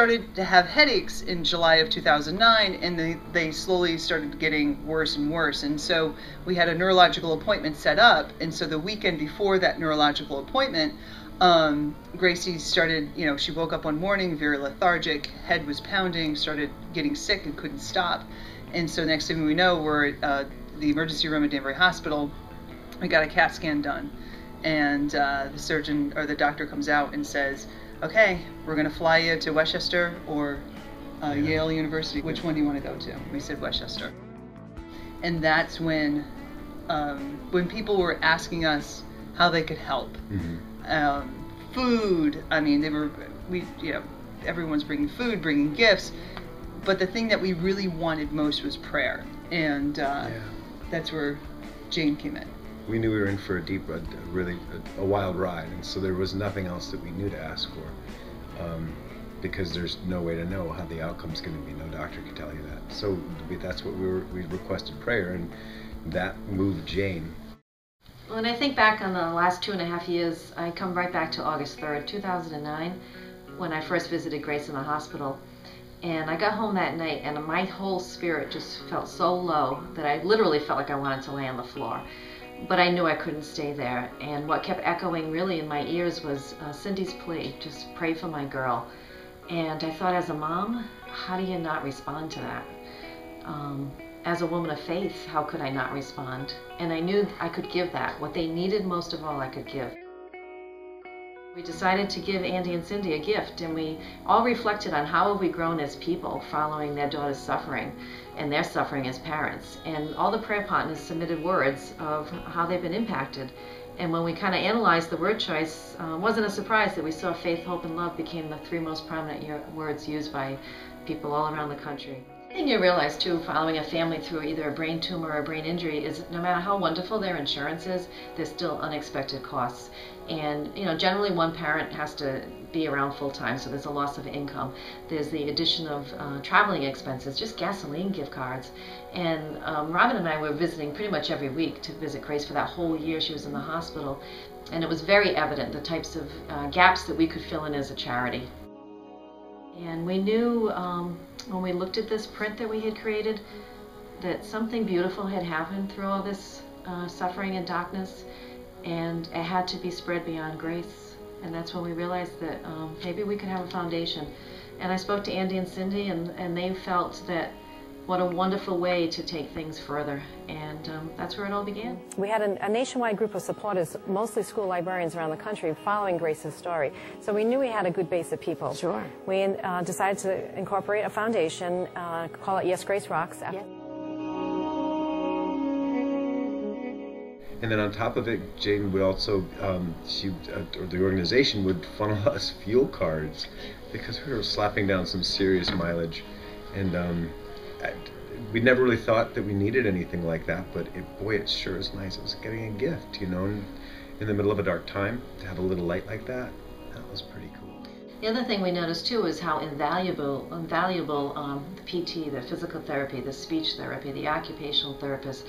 started to have headaches in July of 2009, and they slowly started getting worse and worse. And so we had a neurological appointment set up. And so the weekend before that neurological appointment, Gracie started, she woke up one morning, very lethargic, head was pounding, started getting sick and couldn't stop. And so next thing we know, we're at the emergency room at Danbury Hospital. We got a CAT scan done. And the surgeon or the doctor comes out and says, okay, we're going to fly you to Westchester or Yale University. Which one do you want to go to? We said Westchester. And that's when people were asking us how they could help. Food, I mean, everyone's bringing food, bringing gifts. But the thing that we really wanted most was prayer. And that's where Jane came in. We knew we were in for a wild ride, and so there was nothing else that we knew to ask for, because there's no way to know how the outcome's going to be. No doctor can tell you that. So that's what we requested prayer, and that moved Jane. When I think back on the last 2.5 years, I come right back to August 3rd, 2009, when I first visited Grace in the hospital. And I got home that night, and my whole spirit just felt so low that I literally felt like I wanted to lay on the floor. But I knew I couldn't stay there, and what kept echoing really in my ears was Cindy's plea, just pray for my girl. And I thought, as a mom, how do you not respond to that? As a woman of faith, how could I not respond? And I knew I could give that. What they needed most of all, I could give. We decided to give Andy and Cindy a gift, and we all reflected on how have we grown as people following their daughter's suffering and their suffering as parents. And all the prayer partners submitted words of how they've been impacted. And when we kind of analyzed the word choice, it wasn't a surprise that we saw faith, hope, and love became the 3 most prominent words used by people all around the country. The thing you realize too, following a family through either a brain tumor or a brain injury, is no matter how wonderful their insurance is, there's still unexpected costs. And generally one parent has to be around full time, so there's a loss of income. There's the addition of traveling expenses, just gasoline gift cards. And Robin and I were visiting pretty much every week to visit Grace for that whole year she was in the hospital. And it was very evident the types of gaps that we could fill in as a charity. And we knew when we looked at this print that we had created that something beautiful had happened through all this suffering and darkness, and it had to be spread beyond Grace. And that's when we realized that maybe we could have a foundation. And I spoke to Andy and Cindy, and they felt that what a wonderful way to take things further. And that's where it all began. We had a nationwide group of supporters, mostly school librarians around the country, following Grace's story. So we knew we had a good base of people. Sure. We decided to incorporate a foundation, call it Yes, Grace Rocks. Yes. And then on top of it, Jane would also, or the organization would funnel us fuel cards, because we were slapping down some serious mileage. And we never really thought that we needed anything like that, but boy, it sure is nice. It was getting a gift, in the middle of a dark time, to have a little light like that. That was pretty cool. The other thing we noticed too is how invaluable the PT, the physical therapy, the speech therapy, the occupational therapists,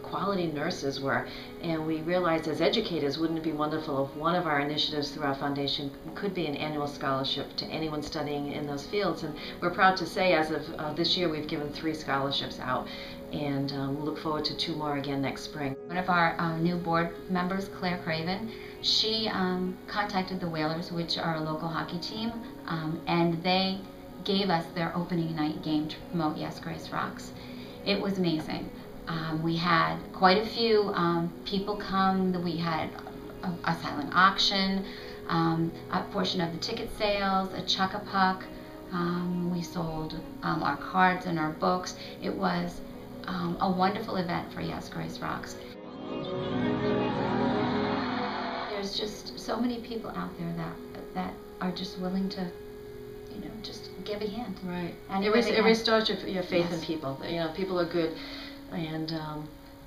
quality nurses were. And we realized as educators, wouldn't it be wonderful if one of our initiatives through our foundation could be an annual scholarship to anyone studying in those fields. And we're proud to say as of this year we've given 3 scholarships out, and we'll look forward to 2 more again next spring. One of our new board members, Claire Craven, she contacted the Whalers, which are a local hockey team, and they gave us their opening night game to promote Yes, Grace Rocks. It was amazing. We had quite a few people come. We had a silent auction, a portion of the ticket sales, a chuck-a-puck. We sold our cards and our books. It was a wonderful event for Yes, Grace Rocks. There's just so many people out there that are just willing to, just give a hand. Right. And it restores your faith Yes. in people. People are good. And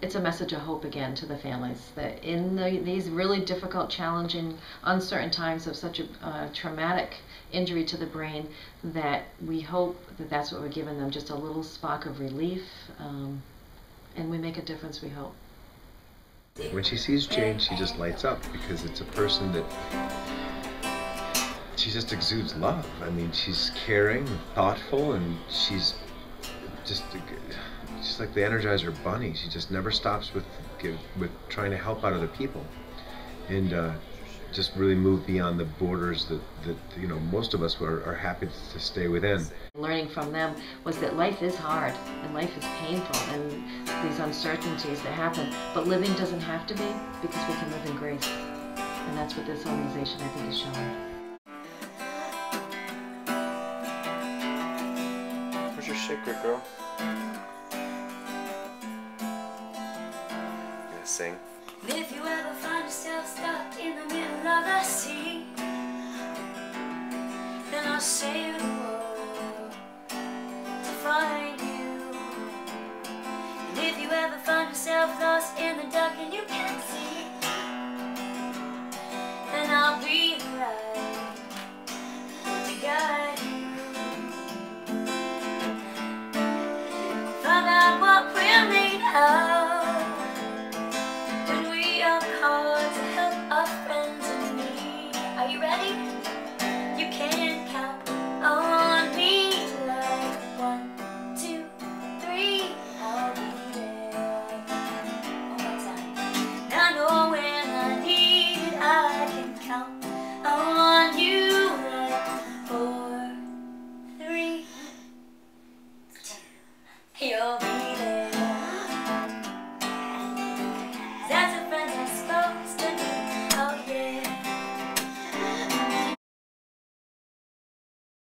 it's a message of hope again to the families that in these really difficult, challenging, uncertain times of such a traumatic injury to the brain, that we hope that that's what we're giving them, just a little spark of relief, and we make a difference, we hope. When she sees Jane, she just lights up, because it's a person that she just exudes love. I mean, she's caring, thoughtful, and she's like the Energizer Bunny. She just never stops with trying to help out other people, and just really move beyond the borders that you know, most of us are happy to stay within. Learning from them was that life is hard and life is painful and these uncertainties that happen, but living doesn't have to be, because we can live in grace. And that's what this organization, I think, is showing. Where's your shaker, girl? You gonna sing? If you ever find yourself stuck in the middle of the sea, then I'll sail the world to find you. And if you ever find yourself lost in the dark and you can't see,